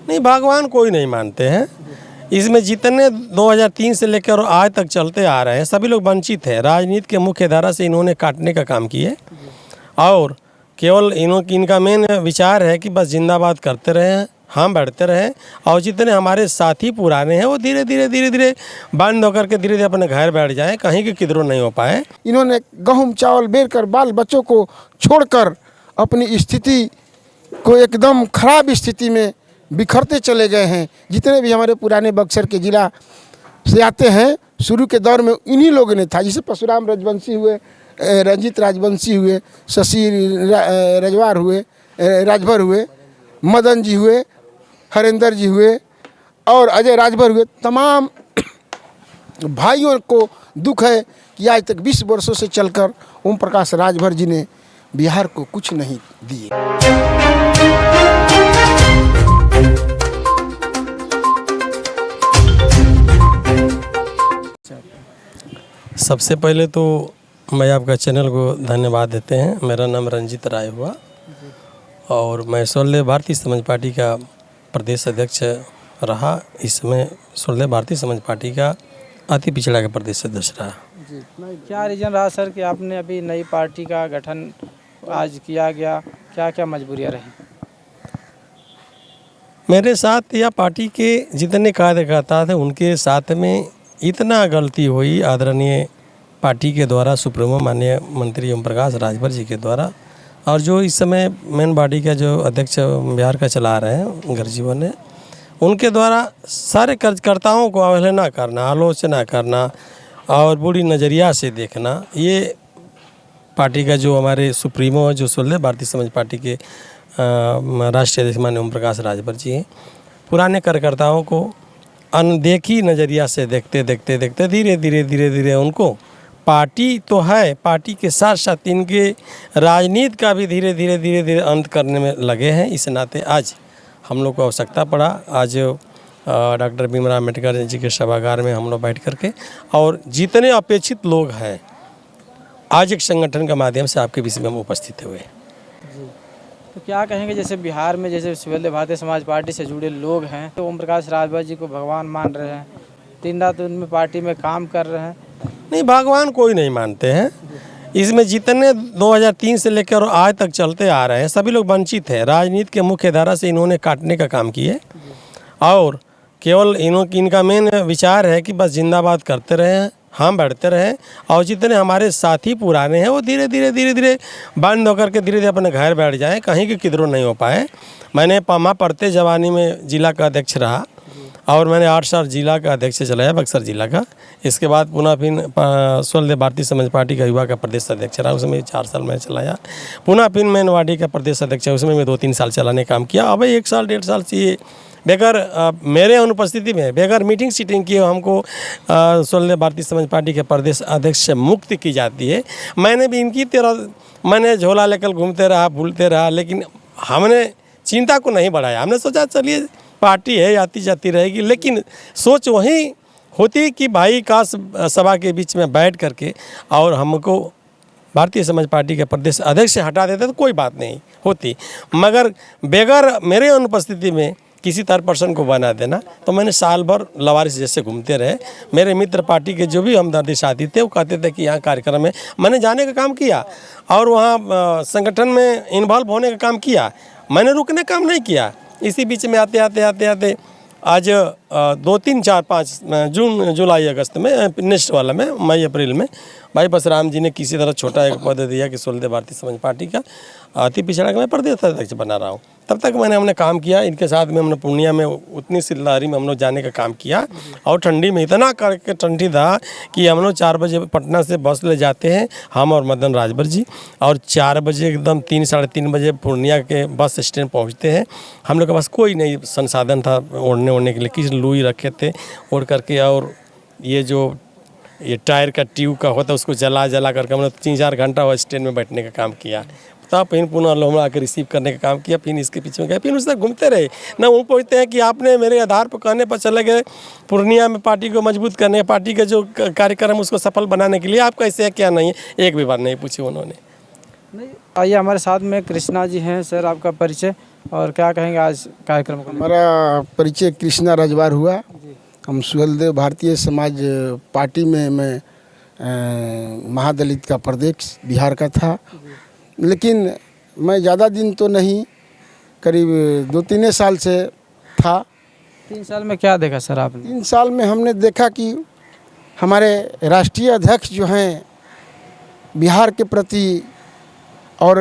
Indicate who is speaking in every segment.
Speaker 1: नहीं, भगवान कोई नहीं मानते हैं। इसमें जितने 2003 से लेकर आज तक चलते आ रहे हैं सभी लोग वंचित हैं। राजनीति के मुख्य धारा से इन्होंने काटने का काम किए और केवल इनका मेन विचार है कि बस जिंदाबाद करते रहें, हम बढ़ते रहें और जितने हमारे साथी पुराने हैं वो धीरे धीरे बंद होकर के धीरे अपने घर बैठ जाएं, कहीं के किधरों नहीं हो पाए।
Speaker 2: इन्होंने गेहूं चावल बेचकर बाल बच्चों को छोड़कर अपनी स्थिति को एकदम खराब स्थिति में बिखरते चले गए हैं। जितने भी हमारे पुराने बक्सर के जिला से आते हैं, शुरू के दौर में इन्हीं लोगों ने था, जैसे परशुराम राजवंशी हुए, रंजीत राजवंशी हुए, शशि रजवार हुए, राजभर हुए, मदन जी हुए, हरेंद्र जी हुए और अजय राजभर हुए। तमाम भाइयों को दुख है कि आज तक 20 वर्षों से चलकर ओम प्रकाश राजभर जी ने बिहार को कुछ नहीं दिए।
Speaker 1: सबसे पहले तो मैं आपका चैनल को धन्यवाद देते हैं। मेरा नाम रंजीत राय हुआ और मैं सोलह भारतीय समाज पार्टी का प्रदेश अध्यक्ष रहा। इस समय सोलह भारतीय समाज पार्टी का अति पिछड़ा का प्रदेश अध्यक्ष रहा।
Speaker 3: क्या रीज़न रहा सर कि आपने अभी नई पार्टी का गठन आज किया गया, क्या क्या मजबूरियाँ रही?
Speaker 1: मेरे साथ या पार्टी के जितने कार्यकर्ता थे उनके साथ में इतना गलती हुई आदरणीय पार्टी के द्वारा, सुप्रीमो माननीय मंत्री ओम प्रकाश राजभर जी के द्वारा, और जो इस समय मेन बॉडी का जो अध्यक्ष बिहार का चला रहे हैं गरजीवन ने, उनके द्वारा सारे कार्यकर्ताओं को अवहेलना करना, आलोचना करना और बुरी नज़रिया से देखना, ये पार्टी का जो हमारे सुप्रीमो जो सोलह भारतीय समाज पार्टी के राष्ट्रीय अध्यक्ष माननीय ओम प्रकाश राजभर जी हैं, पुराने कार्यकर्ताओं को अनदेखी नज़रिया से देखते धीरे धीरे उनको पार्टी तो है, पार्टी के साथ साथ इनके राजनीति का भी धीरे धीरे अंत करने में लगे हैं। इस नाते आज हम लोग को आवश्यकता पड़ा, आज डॉक्टर भीमराव अम्बेडकर जी के सभागार में हम लोग बैठ करके और जितने अपेक्षित लोग हैं आज एक संगठन के माध्यम से आपके बीच में हम उपस्थित हुए।
Speaker 3: तो क्या कहेंगे, जैसे बिहार में जैसे सोलह भारतीय समाज पार्टी से जुड़े लोग हैं तो ओम प्रकाश राजभर जी को भगवान मान रहे हैं, दिन रात उनमें पार्टी में काम कर रहे हैं?
Speaker 1: नहीं, भगवान कोई नहीं मानते हैं। इसमें जितने 2003 से लेकर आज तक चलते आ रहे हैं सभी लोग वंचित हैं। राजनीति के मुख्य धारा से इन्होंने काटने का काम किए और केवल इनका मेन विचार है कि बस जिंदाबाद करते रहें, हम बढ़ते रहें और जितने हमारे साथी पुराने हैं वो धीरे धीरे बंद होकर के धीरे अपने घर बैठ जाएं, कहीं के किधरों नहीं हो पाए। मैंने पामा पढ़ते जवानी में जिला का अध्यक्ष रहा और मैंने 8 साल जिला का अध्यक्ष चलाया, बक्सर जिला का। इसके बाद पुनः फिर सोलह भारतीय समाज पार्टी का युवा का प्रदेश अध्यक्ष रहा, उसमें 4 साल मैंने चलाया। पुनः फिर मैन वाडी का प्रदेश अध्यक्ष है, उसमें मैं 2-3 साल चलाने काम किया। अब 1 साल 1.5 साल से ये बेगर मेरे अनुपस्थिति में बेगर मीटिंग सीटिंग किए हमको सोलह भारतीय समाज पार्टी के प्रदेश अध्यक्ष से मुक्ति की जाती है। मैंने भी इनकी तरह मैंने झोला लेकर घूमते रहा, भूलते रहा, लेकिन हमने चिंता को नहीं बढ़ाया। हमने सोचा चलिए पार्टी है आती जाती रहेगी, लेकिन सोच वही होती कि भाई का सभा के बीच में बैठ करके और हमको भारतीय समाज पार्टी के प्रदेश अध्यक्ष से हटा देते तो कोई बात नहीं होती, मगर बेगर मेरे अनुपस्थिति में किसी थर्ड पर्सन को बना देना, तो मैंने साल भर लवारिस जैसे घूमते रहे। मेरे मित्र पार्टी के जो भी हमदर्दी साथी थे वो कहते थे कि यहाँ कार्यक्रम में मैंने जाने का काम किया और वहाँ संगठन में इन्वॉल्व होने का काम किया, मैंने रुकने का काम नहीं किया। इसी बीच में आते आज 2, 3, 4, 5 जून, जुलाई, अगस्त में नेक्स्ट वाला में मई अप्रैल में भाई परशुराम जी ने किसी तरह छोटा एक पद दिया कि सोलह भारतीय समाज पार्टी का अति पिछड़ा का मैं प्रदेश अध्यक्ष बना रहा हूँ। तब तक हमने काम किया इनके साथ में। हमने पूर्णिया में उतनी सिलदारी में हम लोग जाने का काम किया और ठंडी में इतना करके ठंडी था कि हम लोग 4 बजे पटना से बस ले जाते हैं, हम और मदन राजभर जी, और 4 बजे एकदम 3, साढ़े 3 बजे पूर्णिया के बस स्टैंड पहुँचते हैं। हम लोग के पास कोई नहीं संसाधन था ओढ़ने के लिए, किसी लुई रखे थे ओढ़ करके, और ये टायर का ट्यूब का होता है उसको जला करके हम लोग 3-4 घंटा वो स्टैंड में बैठने का काम किया। तब फिर पुनः लोग आकर रिसीव करने का काम किया, फिर इसके पीछे में गए, फिर उससे घूमते रहे ना। वो पूछते हैं कि आपने मेरे आधार पर कहने पर चले गए पूर्णिया में पार्टी को मजबूत करने, पार्टी के जो कार्यक्रम उसको सफल बनाने के लिए, आप कैसे है क्या नहीं है, एक भी बार नहीं पूछी उन्होंने।
Speaker 3: नहीं, आइए हमारे साथ में कृष्णा जी हैं। सर आपका परिचय? और क्या कहेंगे आज कार्यक्रम को?
Speaker 2: हमारा परिचय कृष्णा रजवार हुआ।
Speaker 3: जी।
Speaker 2: हम सुहेलदेव भारतीय समाज पार्टी में मैं महादलित का प्रदेश बिहार का था, लेकिन मैं ज़्यादा दिन तो नहीं, करीब 2-3 साल से था।
Speaker 3: 3 साल में क्या देखा सर आपने?
Speaker 2: 3 साल में हमने देखा कि हमारे राष्ट्रीय अध्यक्ष जो हैं बिहार के प्रति, और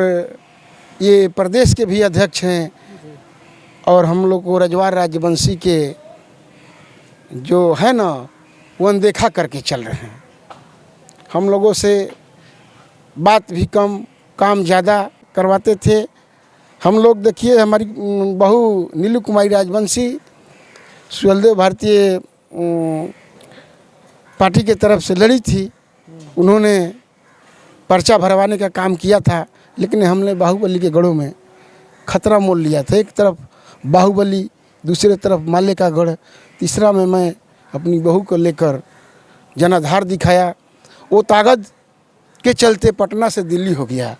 Speaker 2: ये प्रदेश के भी अध्यक्ष हैं, और हम लोग को रजवार राजवंशी के जो है ना वो अनदेखा करके चल रहे हैं। हम लोगों से बात भी कम, काम ज़्यादा करवाते थे। हम लोग देखिए, हमारी बहू नीलू कुमारी राजवंशी सुहेलदेव भारतीय पार्टी के तरफ से लड़ी थी। उन्होंने पर्चा भरवाने का काम किया था, लेकिन हमने बाहुबली के गढ़ों में खतरा मोल लिया था। एक तरफ बाहुबली, दूसरे तरफ माले का गढ़, तीसरा में मैं अपनी बहू को लेकर जनाधार दिखाया। वो ताकत के चलते पटना से दिल्ली हो गया।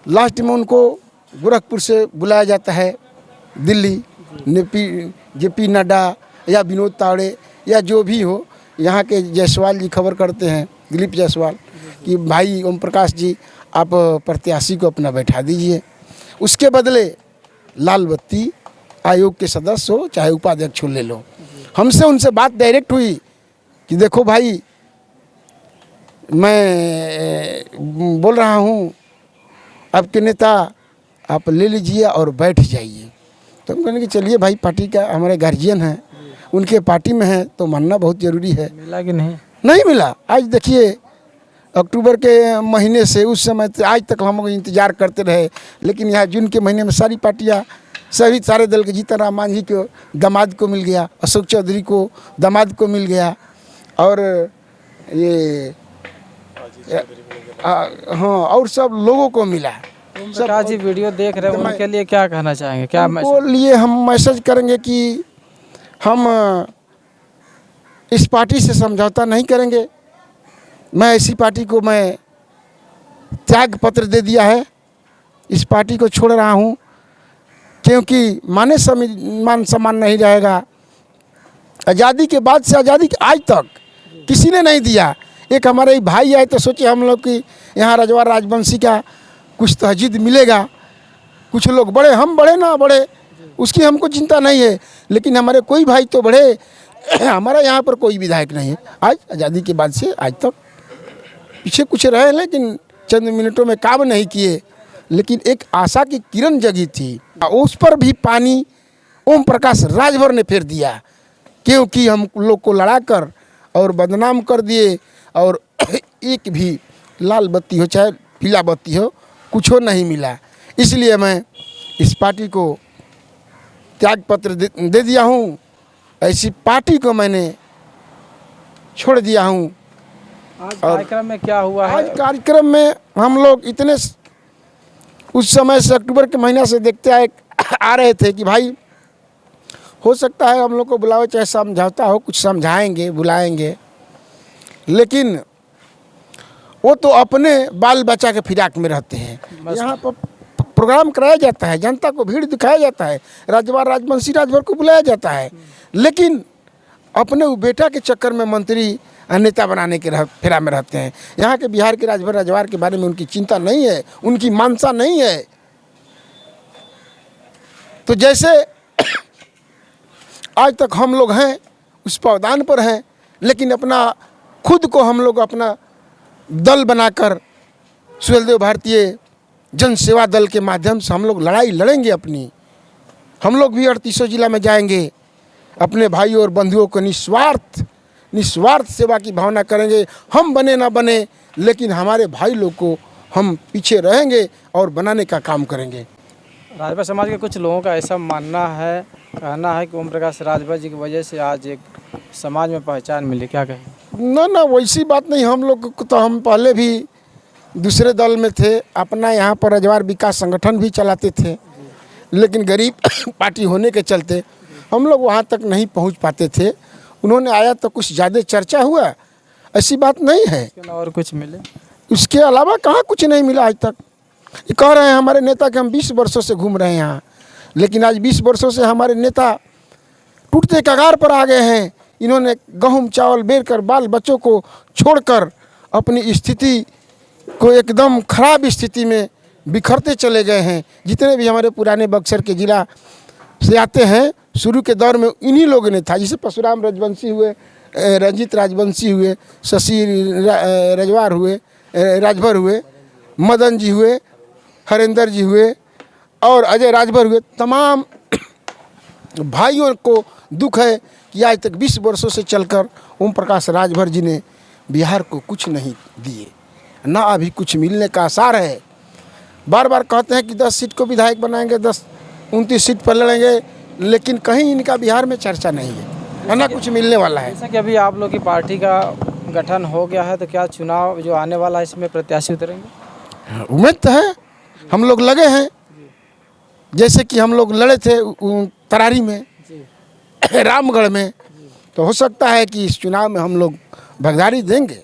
Speaker 2: लास्ट में उनको गोरखपुर से बुलाया जाता है दिल्ली। जेपी नड्डा या विनोद तावड़े या जो भी हो, यहाँ के जायसवाल जी खबर करते हैं, दिलीप जायसवाल, कि भाई ओम प्रकाश जी आप प्रत्याशी को अपना बैठा दीजिए, उसके बदले लाल बत्ती आयोग के सदस्य हो चाहे उपाध्यक्ष हो ले लो। हमसे उनसे बात डायरेक्ट हुई कि देखो भाई, मैं बोल रहा हूँ आपके नेता, आप ले लीजिए और बैठ जाइए। तो हम कहने कि चलिए भाई, पार्टी का हमारे गार्जियन हैं, उनके पार्टी में है तो मानना बहुत ज़रूरी है।
Speaker 3: मिला कि नहीं?
Speaker 2: नहीं मिला। आज देखिए, अक्टूबर के महीने से उस समय आज तक हम लोग इंतज़ार करते रहे, लेकिन यहाँ जून के महीने में सारी पार्टियाँ, सारे दल के, जीतन राम मांझी को दामाद को मिल गया, अशोक चौधरी को दामाद को मिल गया, और ये हाँ, और सब लोगों को मिला।
Speaker 3: ओम प्रकाश जी वीडियो देख रहे हैं, उनके लिए क्या कहना चाहेंगे? क्या
Speaker 2: उनको लिए हम मैसेज करेंगे कि हम इस पार्टी से समझौता नहीं करेंगे। मैं ऐसी पार्टी को मैं त्याग पत्र दे दिया है, इस पार्टी को छोड़ रहा हूँ, क्योंकि मान सम्मान नहीं रहेगा। आज़ादी के बाद से आज़ादी के आज तक किसी ने नहीं दिया। एक हमारे भाई आए तो सोचे हम लोग कि यहाँ रजवार राजवंशी का कुछ तहजीद मिलेगा। कुछ लोग बढ़े, हम बढ़े ना बढ़े उसकी हमको चिंता नहीं है, लेकिन हमारे कोई भाई तो बढ़े। हमारा यहाँ पर कोई विधायक नहीं है आज, आज़ादी के बाद से आज तक। पीछे कुछ रहे, लेकिन चंद मिनटों में काम नहीं किए, लेकिन एक आशा की किरण जगी थी। उस पर भी पानी ओम प्रकाश राजभर ने फेर दिया, क्योंकि हम लोग को लड़ाकर और बदनाम कर दिए, और एक भी लाल बत्ती हो चाहे पीला बत्ती हो, कुछ हो नहीं मिला। इसलिए मैं इस पार्टी को त्याग पत्र दे दिया हूँ। ऐसी पार्टी को मैंने छोड़ दिया हूँ।
Speaker 3: आज कार्यक्रम में क्या हुआ है?
Speaker 2: आज कार्यक्रम में हम लोग इतने उस समय से अक्टूबर के महीना से देखते आ रहे थे कि भाई हो सकता है हम लोग को बुलावे, चाहे समझौता हो, कुछ समझाएंगे, बुलाएंगे, लेकिन वो तो अपने बाल बच्चा के फिराक में रहते हैं। यहाँ पर प्रोग्राम कराया जाता है, जनता को भीड़ दिखाया जाता है, रजवार राजवंशी राजभर को बुलाया जाता है, लेकिन अपने वो बेटा के चक्कर में मंत्री नेता बनाने के फेरा में रहते हैं। यहाँ के बिहार के राजभर रजवार के बारे में उनकी चिंता नहीं है, उनकी मानसा नहीं है। तो जैसे आज तक हम लोग हैं उस पावदान पर हैं, लेकिन अपना खुद को हम लोग अपना दल बनाकर सुहेलदेव भारतीय जन सेवा दल के माध्यम से हम लोग लड़ाई लड़ेंगे अपनी। हम लोग भी 38 जिला में जाएंगे, अपने भाई और बंधुओं को निस्वार्थ सेवा की भावना करेंगे। हम बने ना बने, लेकिन हमारे भाई लोग को हम पीछे रहेंगे और बनाने का काम करेंगे।
Speaker 3: राजभर समाज के कुछ लोगों का ऐसा मानना है, कहना है कि ओम प्रकाश राजभर जी की वजह से आज एक समाज में पहचान मिली। क्या कहें?
Speaker 2: ना वैसी बात नहीं। हम लोग को तो, हम पहले भी दूसरे दल में थे, अपना यहाँ पर रजवार विकास संगठन भी चलाते थे, लेकिन गरीब पार्टी होने के चलते हम लोग वहाँ तक नहीं पहुँच पाते थे। उन्होंने आया तो कुछ ज़्यादा चर्चा हुआ, ऐसी बात नहीं है।
Speaker 3: और कुछ मिले?
Speaker 2: उसके अलावा कहाँ कुछ नहीं मिला आज तक। ये कह रहे हैं हमारे नेता कि हम 20 वर्षों से घूम रहे हैं यहाँ, लेकिन आज 20 वर्षों से हमारे नेता टूटते कगार पर आ गए हैं। इन्होंने गेहूँ चावल बेच कर बाल बच्चों को छोड़कर अपनी स्थिति को एकदम खराब स्थिति में बिखरते चले गए हैं। जितने भी हमारे पुराने बक्सर के ज़िला से आते हैं, शुरू के दौर में इन्हीं लोगों ने था, जैसे परशुराम राजवंशी हुए, रंजीत राजवंशी हुए, शशि रजवार हुए, राजभर हुए, मदन जी हुए, हरेंद्र जी हुए और अजय राजभर हुए। तमाम भाइयों को दुख है कि आज तक 20 वर्षों से चलकर ओम प्रकाश राजभर जी ने बिहार को कुछ नहीं दिए, ना अभी कुछ मिलने का आसार है। बार बार कहते हैं कि 10 सीट को विधायक बनाएंगे, 29 सीट पर लड़ेंगे, लेकिन कहीं इनका बिहार में चर्चा नहीं है, ना कुछ मिलने वाला है।
Speaker 3: जैसा कि अभी आप लोग की पार्टी का गठन हो गया है, तो क्या चुनाव जो आने वाला है इसमें प्रत्याशी उतरेंगे?
Speaker 2: उम्मीद तो है, हम लोग लगे हैं। जैसे कि हम लोग लड़े थे तरारी में, रामगढ़ में, तो हो सकता है कि इस चुनाव में हम लोग भागीदारी देंगे।